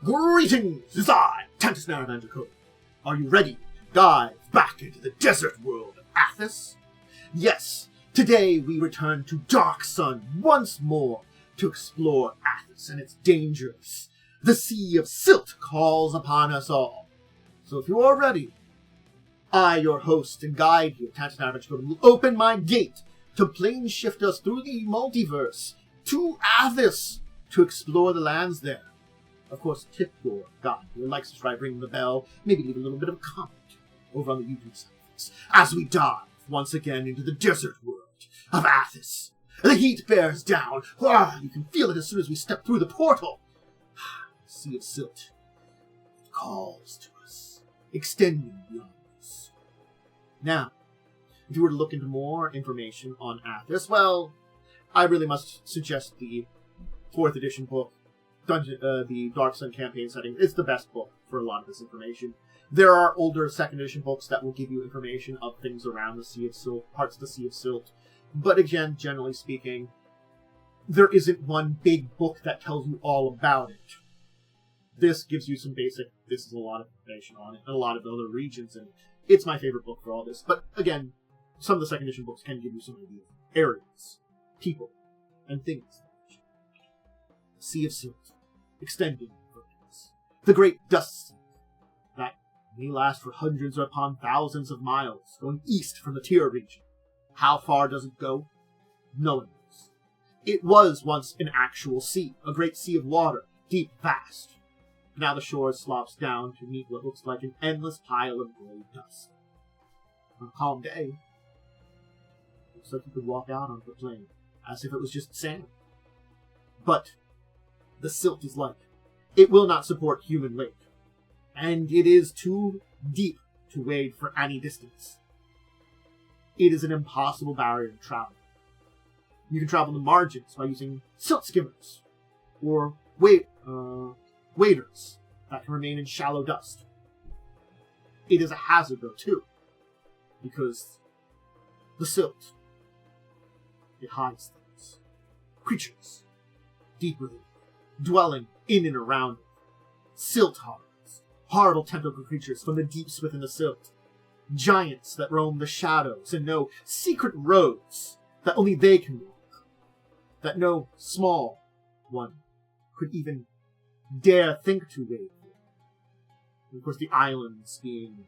Greetings! It's I, Athas and Campaign. Are you ready to dive back into the desert world of Athas? Yes, today we return to Dark Sun once more to explore Athas and its dangers. The Sea of Silt calls upon us all. So if you are ready, I, your host and guide here, Athas and Campaign, will open my gate to plane shift us through the multiverse to Athas to explore the lands there. Of course, tip your guide who likes to try ringing the bell, maybe leave a little bit of a comment over on the YouTube side as we dive once again into the desert world of Athas. The heat bears down. You can feel it as soon as we step through the portal. Sea of Silt calls to us, extending beyond us. Now, if you were to look into more information on Athas, well, I really must suggest the 4th edition book, the Dark Sun campaign setting. It's the best book for a lot of this information. There are older 2nd edition books that will give you information of things around the Sea of Silt, parts of the Sea of Silt. But again, generally speaking, there isn't one big book that tells you all about it. This gives you some basic, this is a lot of information on it, and a lot of the other regions, and it's my favorite book for all this. But again, some of the 2nd edition books can give you some ideas, areas, people, and things. The Sea of Silt, extending further. The great dust sea that may last for hundreds or upon thousands of miles, going east from the Tyr region. How far does it go? No one knows. It was once an actual sea, a great sea of water, deep, vast. Now the shore slopes down to meet what looks like an endless pile of gray dust. On a calm day, it looks like you could walk out onto the plain, as if it was just sand. But the silt is light. It will not support human weight, and it is too deep to wade for any distance. It is an impossible barrier to travel. You can travel the margins by using silt skimmers, or waders that can remain in shallow dust. It is a hazard, though, too, because the silt, it hides things, creatures, deep within, dwelling in and around it. Silt horrors, horrible tentacle creatures from the deeps within the silt. Giants that roam the shadows and know secret roads that only they can walk, that no small one could even dare think to wade through. And of course, the islands being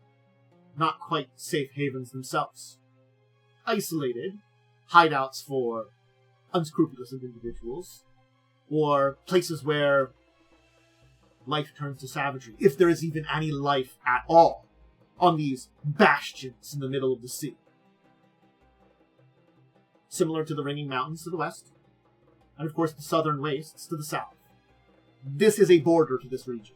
not quite safe havens themselves. Isolated hideouts for unscrupulous individuals, or places where life turns to savagery, if there is even any life at all, on these bastions in the middle of the sea. Similar to the Ringing Mountains to the west, and of course the southern wastes to the south. This is a border to this region.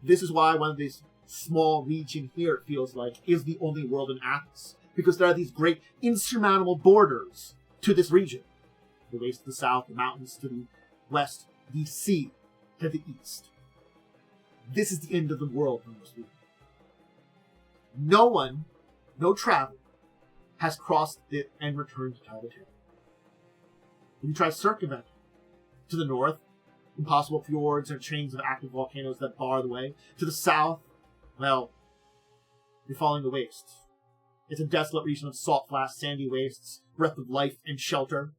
This is why one of these small region here, it feels like, is the only world in Athas, because there are these great insurmountable borders to this region. The waste to the south, the mountains to the west, the sea to the east. This is the end of the world for most people. No one, no traveler, has crossed it and returned to tell the tale. When you try to circumvent to the north, impossible fjords and chains of active volcanoes that bar the way. To the south, well, you're following the waste. It's a desolate region of salt flats, sandy wastes, breath of life and shelter.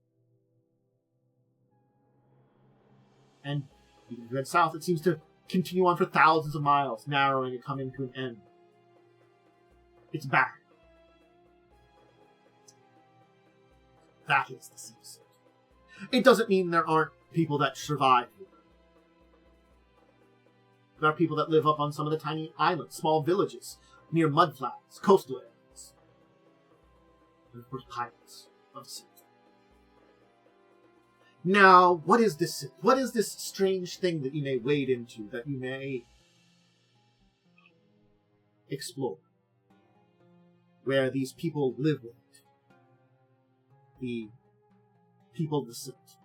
And even if you head south, it seems to continue on for thousands of miles, narrowing and coming to an end. It's bad. That is the Sea of Silt. It doesn't mean there aren't people that survive here. There are people that live up on some of the tiny islands, small villages, near mudflats, coastal areas. And of course, pirates of silt. Now, what is this silt? What is this strange thing that you may wade into, that you may explore? Where these people live with it. The people of the silt.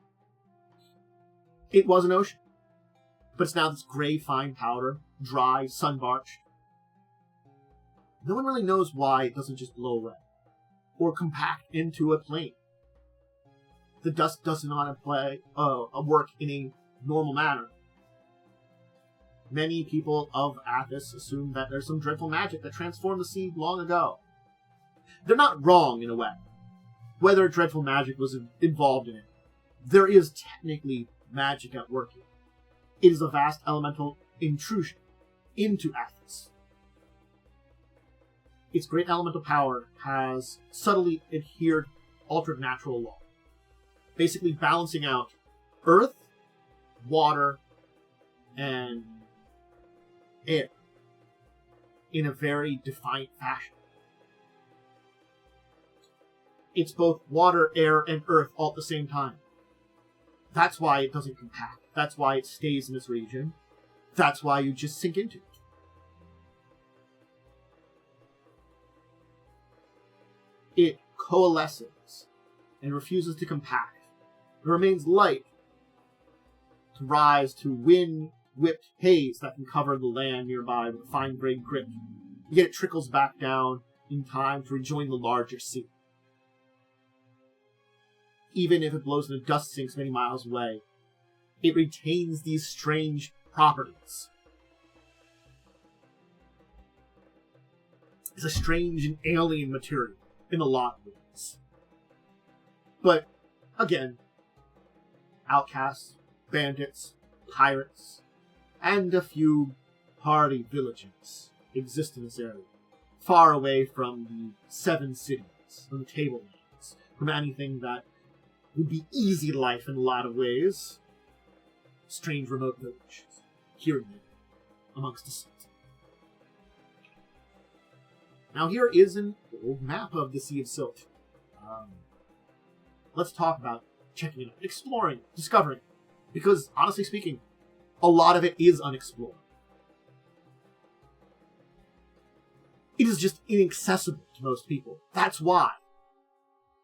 It was an ocean, but it's now this gray fine powder, dry, sun-parched. No one really knows why it doesn't just blow away, or compact into a plain. The dust does not work in a normal manner. many people of Athas assume that there's some dreadful magic that transformed the sea long ago. They're not wrong in a way. Whether dreadful magic was involved in it, there is technically magic at work here. It is a vast elemental intrusion into Athas. Its great elemental power has subtly adhered altered natural law, basically balancing out earth, water, and air in a very defiant fashion. It's both water, air, and earth all at the same time. That's why it doesn't compact. That's why it stays in this region. That's why you just sink into it. It coalesces and refuses to compact. It remains light to rise to wind-whipped haze that can cover the land nearby with a fine gray grit. Yet it trickles back down in time to rejoin the larger sea. Even if it blows into dust sinks many miles away, it retains these strange properties. It's a strange and alien material in a lot of ways. But, again, outcasts, bandits, pirates, and a few party villages exist in this area, far away from the seven cities, from the tablelands, from anything that would be easy life in a lot of ways. Strange remote villages, here and there, amongst the silt. Now here is an old map of the Sea of Silt. Let's talk about checking it out, exploring, discovering. Because, honestly speaking, a lot of it is unexplored. It is just inaccessible to most people. That's why.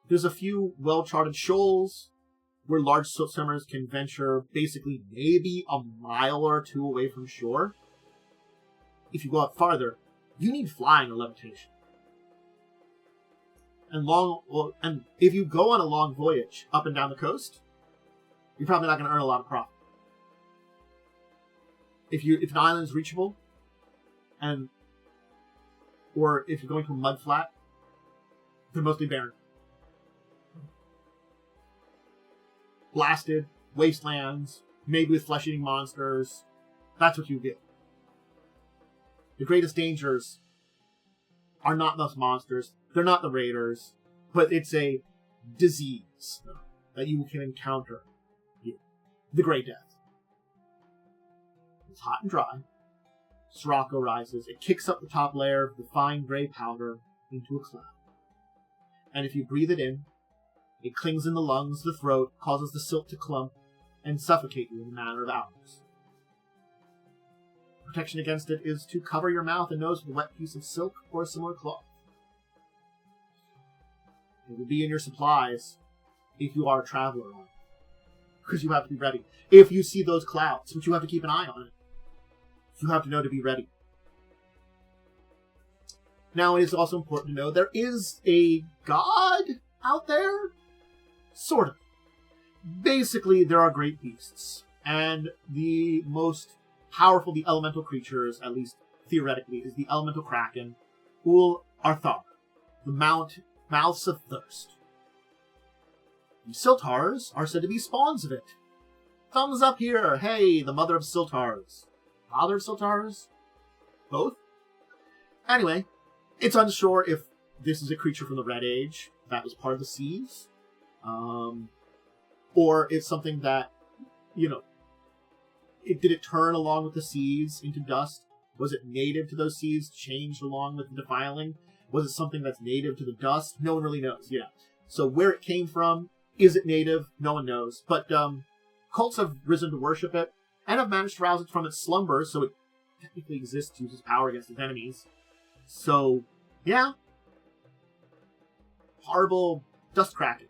There's a few well-charted shoals where large silt swimmers can venture basically maybe a mile or two away from shore. If you go out farther, you need flying or levitation. And if you go on a long voyage up and down the coast, you're probably not going to earn a lot of profit. If an island is reachable, or if you're going to a mud flat, they're mostly barren. Blasted, wastelands, maybe with flesh-eating monsters. That's what you get. The greatest dangers are not those monsters. They're not the raiders. But it's a disease that you can encounter here. The Great Death. It's hot and dry. Sirocco rises. It kicks up the top layer of the fine gray powder into a cloud. And if you breathe it in, it clings in the lungs, the throat, causes the silt to clump, and suffocate you in a matter of hours. Protection against it is to cover your mouth and nose with a wet piece of silk or a similar cloth. It will be in your supplies if you are a traveler on it, because you have to be ready. If you see those clouds, which you have to keep an eye on it, you have to know to be ready. Now, it is also important to know there is a god out there. Sort of. Basically, there are great beasts, and the most powerful, the elemental creatures, at least theoretically, is the elemental kraken, Olirant, the mouths of thirst. The Siltars are said to be spawns of it. Thumbs up here! Hey, the mother of Siltars. Father of Siltars? Both? Anyway, it's unsure if this is a creature from the Red Age that was part of the seas. Or it's something that, did it turn along with the seas into dust? Was it native to those seas, changed along with the defiling? Was it something that's native to the dust? No one really knows, So where it came from, is it native? No one knows. But cults have risen to worship it, and have managed to rouse it from its slumber, so it technically exists to use its power against its enemies. So, yeah. Horrible dust kraken.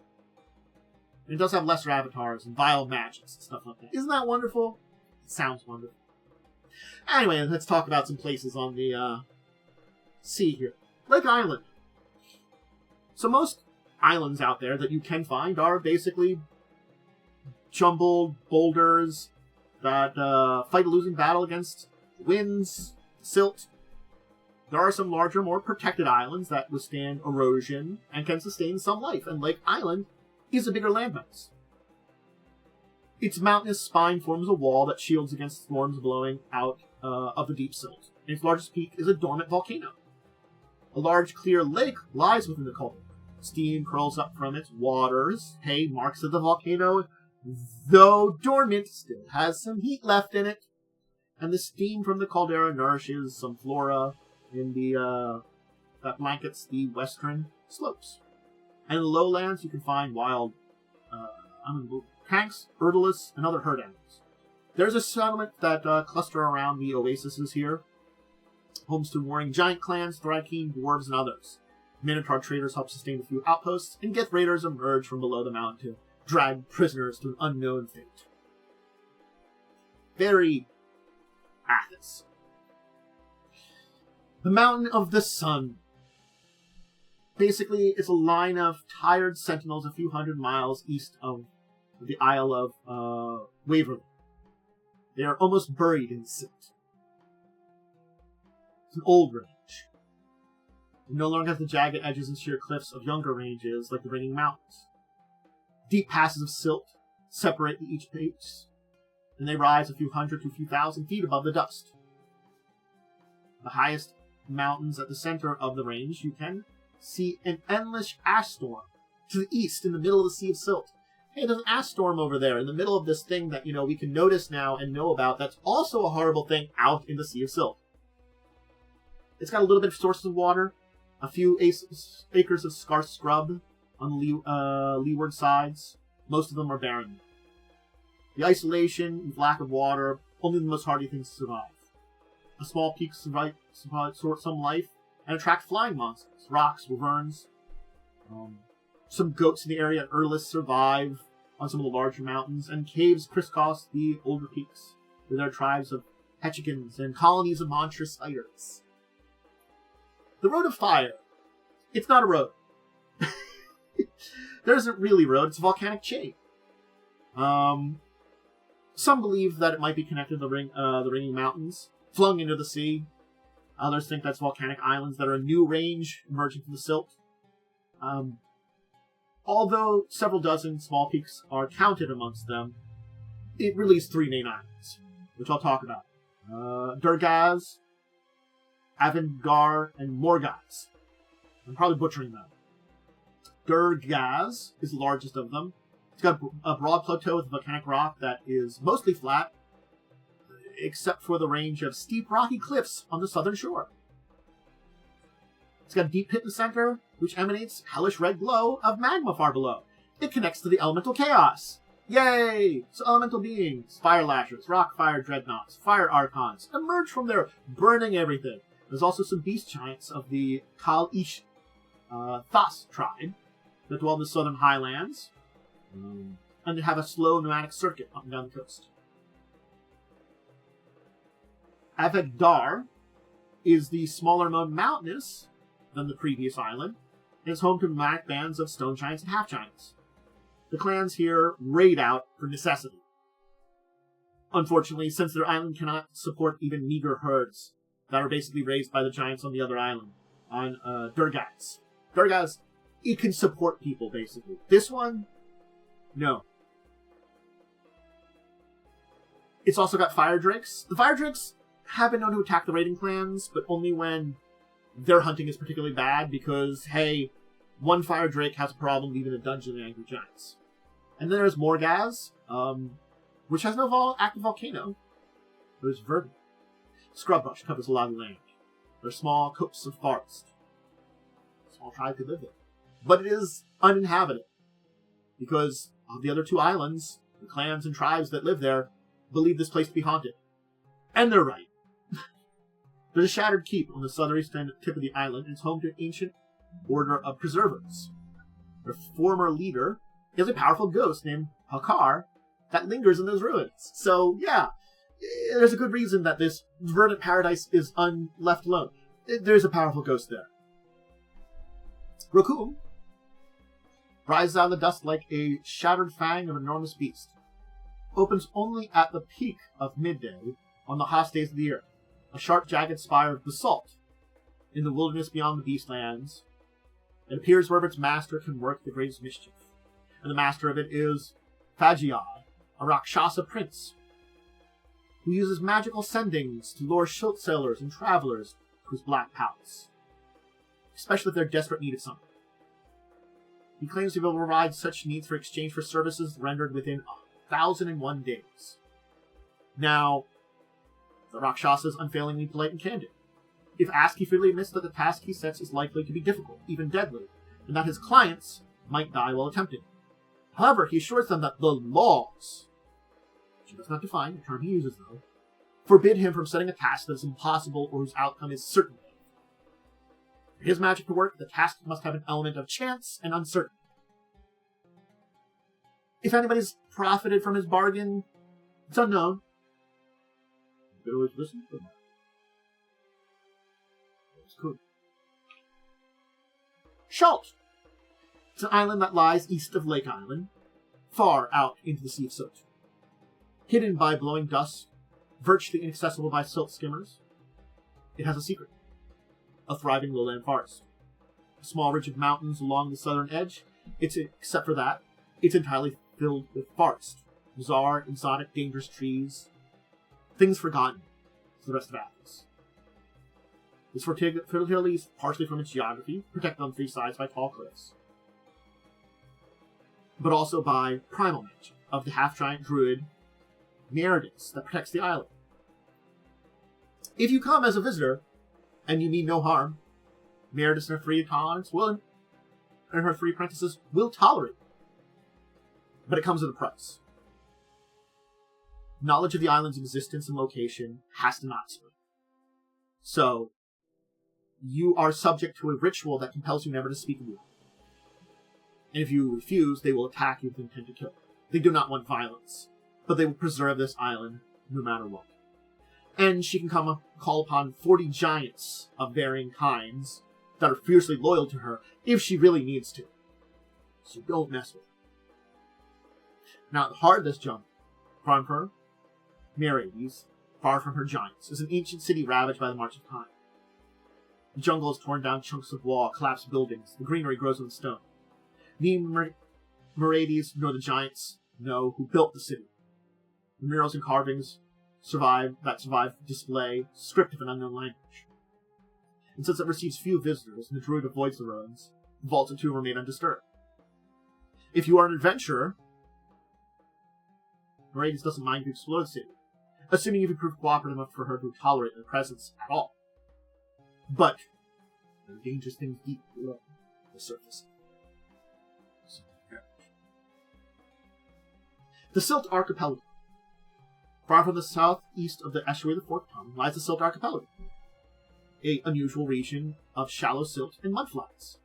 And it does have lesser avatars and vile magics and stuff like that. Isn't that wonderful? It sounds wonderful. Anyway, let's talk about some places on the sea here. Lake Island. So most islands out there that you can find are basically jumbled boulders that fight a losing battle against winds, silt. There are some larger, more protected islands that withstand erosion and can sustain some life, and Lake Island is a bigger landmass. Its mountainous spine forms a wall that shields against storms blowing out of the deep silt. Its largest peak is a dormant volcano. A large clear lake lies within the caldera. Steam curls up from its waters. Hey, marks of the volcano, though dormant, still has some heat left in it. And the steam from the caldera nourishes some flora in the that blankets the western slopes. And in the lowlands, you can find wild tanks, urdulus, and other herd animals. There's a settlement that cluster around the oases here. Homes to warring giant clans, Thrakeen, dwarves, and others. Minotaur traders help sustain a few outposts, and Gith raiders emerge from below the mountain to drag prisoners to an unknown fate. Very Athas. The Mountain of the Sun. Basically, it's a line of tired sentinels a few hundred miles east of the Isle of Waverly. They are almost buried in silt. It's an old range. It no longer has the jagged edges and sheer cliffs of younger ranges like the Ringing Mountains. Deep passes of silt separate each peaks, and they rise a few hundred to a few thousand feet above the dust. The highest mountains at the center of the range, you can see an endless ash storm to the east in the middle of the Sea of Silt. Hey, there's an ash storm over there in the middle of this thing that, we can notice now and know about. That's also a horrible thing out in the Sea of Silt. It's got a little bit of sources of water, a few acres of scarce scrub on the leeward sides. Most of them are barren. The isolation and lack of water, only the most hardy things survive. A small peak support some life and attract flying monsters, rocks, wyverns. Some goats in the area at Urlis survive on some of the larger mountains, and caves crisscross the older peaks, with their tribes of Hechikins and colonies of monstrous spiders. The Road of Fire. It's not a road. There isn't really a road, it's a volcanic chain. Some believe that it might be connected to the Ringing Mountains, flung into the sea. Others think that's volcanic islands that are a new range emerging from the silt. Although several dozen small peaks are counted amongst them, it really is three main islands, which I'll talk about. Durgaz, Avengar, and Morgaz. I'm probably butchering them. Durgaz is the largest of them. It's got a broad plateau with volcanic rock that is mostly flat, except for the range of steep rocky cliffs on the southern shore. It's got a deep pit in the center, which emanates hellish red glow of magma far below. It connects to the elemental chaos. Yay! So elemental beings, fire lashers, rock fire dreadnoughts, fire archons, emerge from there, burning everything. There's also some beast giants of the Kal-Ish Thas tribe that dwell in the southern highlands, and they have a slow nomadic circuit up and down the coast. Avegdar is the smaller, more mountainous than the previous island, and is home to nomadic bands of stone giants and half giants. The clans here raid out for necessity. Unfortunately, since their island cannot support even meager herds that are basically raised by the giants on the other island, on Durgaz. Durgaz, it can support people, basically. This one, no. It's also got fire drakes. The fire drakes have been known to attack the raiding clans, but only when their hunting is particularly bad, because, hey, one fire drake has a problem leaving a dungeon of the angry giants. And then there's Morgaz, which has no active volcano. There's verdant. Scrub-brush covers a lot of land. There's small copses of forest. Small tribe could live there. But it is uninhabited, because of the other two islands, the clans and tribes that live there believe this place to be haunted. And they're right. There's a shattered keep on the southeastern tip of the island, and it's home to an ancient order of preservers. Their former leader is a powerful ghost named Hakar that lingers in those ruins. So, yeah, there's a good reason that this verdant paradise is left alone. There's a powerful ghost there. Rokum rises out of the dust like a shattered fang of an enormous beast. Opens only at the peak of midday on the hottest days of the year. a sharp, jagged spire of basalt. In the wilderness beyond the Beastlands, it appears wherever its master can work the greatest mischief. And the master of it is Fagiai, a Rakshasa prince, who uses magical sendings to lure Shault sailors and travelers to his black palace, especially if they're in desperate need of something. He claims to be able to provide such needs for exchange for services rendered within 1,001 days. Now, the Rakshasa is unfailingly polite and candid. If asked, he freely admits that the task he sets is likely to be difficult, even deadly, and that his clients might die while attempting. However, he assures them that the laws, which he does not define, the term he uses though, forbid him from setting a task that is impossible or whose outcome is certain. For his magic to work, the task must have an element of chance and uncertainty. If anybody's profited from his bargain, it's unknown. You could always listen to him. It's cool. Shault. It's an island that lies east of Lake Island, far out into the Sea of Silt. Hidden by blowing dust, virtually inaccessible by silt skimmers, it has a secret. A thriving lowland forest. A small ridge of mountains along the southern edge, except for that, it's entirely filled with forest. Bizarre, exotic, dangerous trees. Things forgotten to the rest of Athens. It's fertility partially from its geography, protected on three sides by tall cliffs, but also by primal magic of the half-giant druid Meredith that protects the island. If you come as a visitor, and you mean no harm, Meredith and her three apprentices will tolerate it. But it comes at a price. Knowledge of the island's existence and location has to not spread. So, you are subject to a ritual that compels you never to speak of the island. And if you refuse, they will attack you with intent to kill. They do not want violence, but they will preserve this island no matter what. And she can call upon 40 giants of varying kinds that are fiercely loyal to her if she really needs to. So don't mess with her. Now, at the heart of this jungle, from her, Meredith, far from her giants, is an ancient city ravaged by the march of time. The jungle has torn down chunks of wall, collapsed buildings, the greenery grows on stone. Neither Meredith nor the giants know who built the city. The murals and carvings survive display script of an unknown language. And since it receives few visitors and the druid avoids the ruins, the vaults and tomb remain undisturbed. If you are an adventurer, Meredith doesn't mind to explore the city, assuming you can prove cooperative enough for her to tolerate their presence at all. But there are dangerous things deep below the surface. The Silt Archipelago. Far from the southeast of the estuary of the Fourth Tongue lies the Silt Archipelago, an unusual region of shallow silt and mudflats.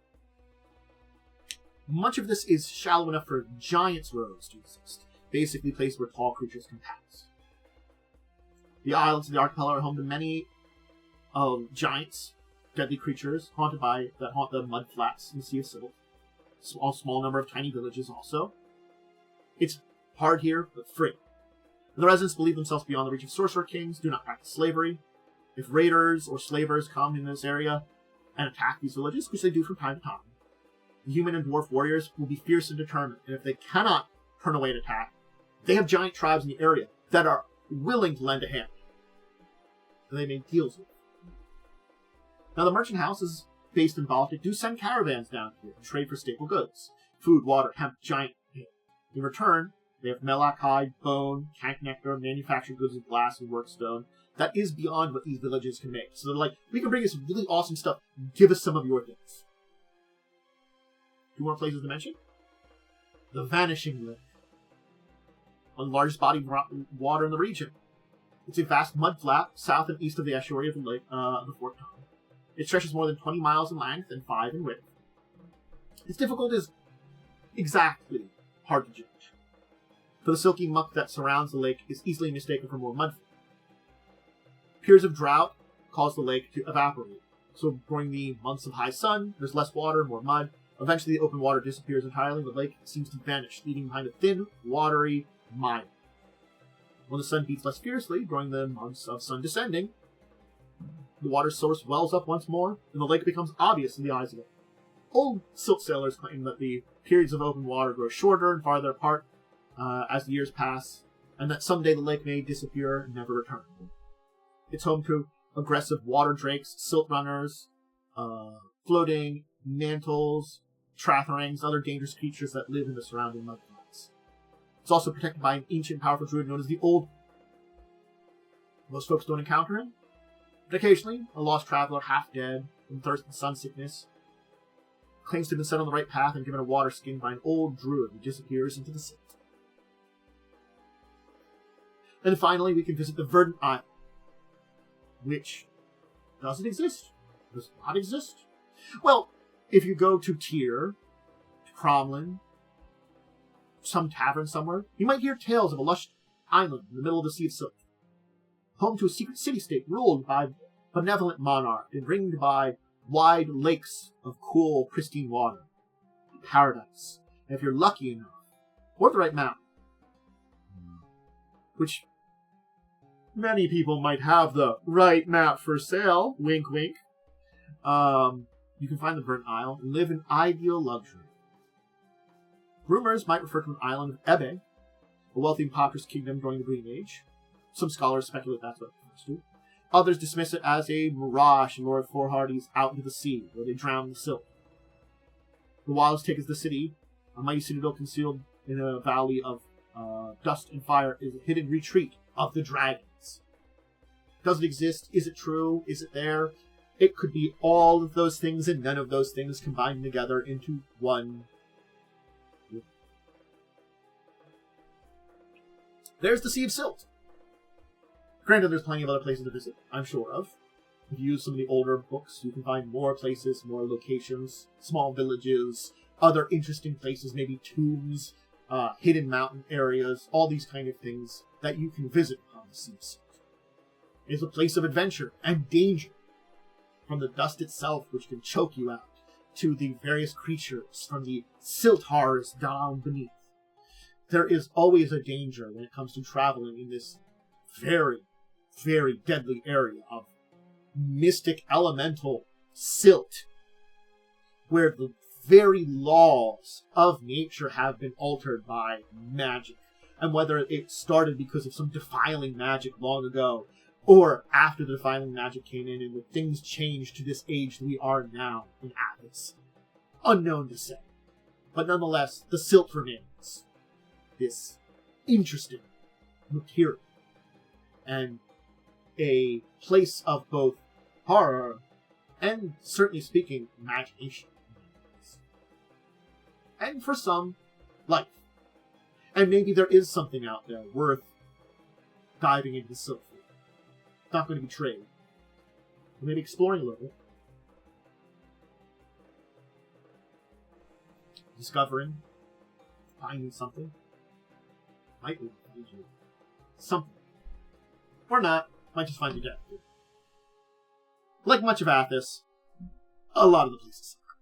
Much of this is shallow enough for giants' roads to exist, basically places where tall creatures can pass. The islands of the archipelago are home to many giants, deadly creatures that haunt the mudflats in the Sea of Silt. A small number of tiny villages also. It's hard here, but free. The residents believe themselves beyond the reach of sorcerer kings, do not practice slavery. If raiders or slavers come in this area and attack these villages, which they do from time to time, the human and dwarf warriors will be fierce and determined, and if they cannot turn away an attack, they have giant tribes in the area that are willing to lend a hand. And they make deals with. Now the merchant houses based in Baltic do send caravans down here and trade for staple goods. Food, water, hemp, giant hay. In return, they have melak hide, bone, cank nectar, manufactured goods of glass and workstone. That is beyond what these villages can make. So they're like, we can bring you some really awesome stuff. Give us some of your things. Two more places to mention. The Vanishing Lake. One of the largest body of water in the region. It's a vast mudflat south and east of the estuary of the lake, the Fourth Tongue. It stretches more than 20 miles in length and 5 in width. Its difficulty is exactly hard to judge. For the silky muck that surrounds the lake is easily mistaken for more mudflat. Periods of drought cause the lake to evaporate. So during the months of high sun, there's less water, more mud. Eventually the open water disappears entirely, and the lake seems to vanish, leaving behind a thin, watery mire. When the sun beats less fiercely, during the months of sun descending, The water source wells up once more, and the lake becomes obvious in the eyes of all. Old silt sailors claim that the periods of open water grow shorter and farther apart as the years pass, and that someday the lake may disappear and never return. It's home to aggressive water drakes, silt runners, floating mantles, tratharings, other dangerous creatures that live in the surrounding mudflats. It's also protected by an ancient, powerful druid known as the Old. Most folks don't encounter him, but occasionally a lost traveler, half dead from thirst and sun sickness, claims to have been set on the right path and given a water skin by an old druid who disappears into the silt. And finally, we can visit the Verdant Isle, which doesn't exist. Does not exist. Well, if you go to Tyr, to Cromlin, some tavern somewhere, you might hear tales of a lush island in the middle of the Sea of Silt, home to a secret city-state ruled by a benevolent monarch and ringed by wide lakes of cool, pristine water. Paradise. And if you're lucky enough, or the right map, which many people might have the right map for sale, wink wink, you can find the Verdant Isle and live in ideal luxury. Rumors might refer to an island of Ebe, a wealthy and populous kingdom during the Green Age. Some scholars speculate that's what it refers to. Others dismiss it as a mirage and lure of foolhardies out into the sea, where they drown the silt. The wilds take as the city, a mighty citadel concealed in a valley of dust and fire, is a hidden retreat of the dragons. Does it exist? Is it true? Is it there? It could be all of those things and none of those things combined together into one. There's the Sea of Silt. Granted, there's plenty of other places to visit, I'm sure of. If you use some of the older books, you can find more places, more locations, small villages, other interesting places, maybe tombs, hidden mountain areas, all these kind of things that you can visit on the Sea of Silt. It's a place of adventure and danger, from the dust itself, which can choke you out, to the various creatures from the silt horrors down beneath. There is always a danger when it comes to traveling in this very, very deadly area of mystic elemental silt, where the very laws of nature have been altered by magic. And whether it started because of some defiling magic long ago, or after the defiling magic came in and the things changed to this age that we are now in Athas. Unknown to say. But nonetheless, the silt remains this interesting material and a place of both horror and, certainly speaking, imagination. And for some, life. And maybe there is something out there worth diving into the silt for. Not going to be trade. Maybe exploring a little. Discovering. Finding something. Might be something. Or not. Might just find you dead. Like much of Athas, a lot of the places suck.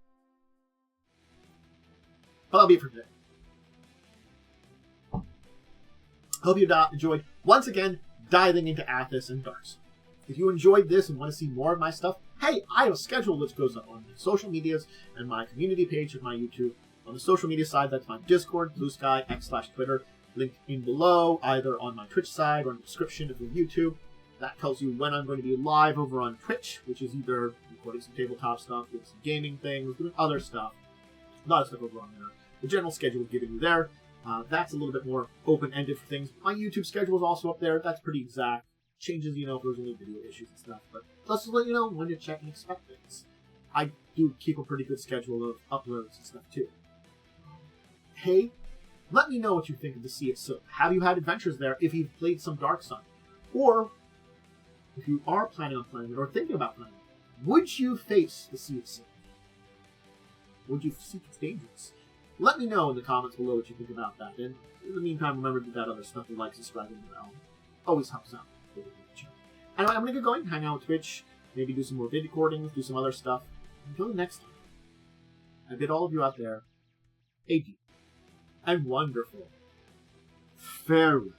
But that'll be it for today. Hope you enjoyed, once again, diving into Athas and Dark Sun. If you enjoyed this and want to see more of my stuff, hey, I have a schedule which goes up on my social medias and my community page of my YouTube. On the social media side, that's my Discord, Blue Sky, X/Twitter, linked in below, either on my Twitch side or in the description of your YouTube. That tells you when I'm going to be live over on Twitch, which is either recording some tabletop stuff, doing some gaming things, doing other stuff. A lot of stuff over on there. The general schedule is given you there. That's a little bit more open-ended for things. My YouTube schedule is also up there. That's pretty exact. Changes, if there's any video issues and stuff. But let's just let you know when to check and expect things. I do keep a pretty good schedule of uploads and stuff, too. Hey, let me know what you think of the Sea of Silt. Have you had adventures there if you've played some Dark Sun? Or, if you are planning on playing it or thinking about playing it, would you face the Sea of Silt? Would you seek its dangers? Let me know in the comments below what you think about that. And in the meantime, remember to do that other stuff you like, subscribing to the bell. Always helps out. Anyway, I'm going to get going, hang out with Twitch, maybe do some more vid recordings, do some other stuff. Until next time, I bid all of you out there a deep and wonderful farewell.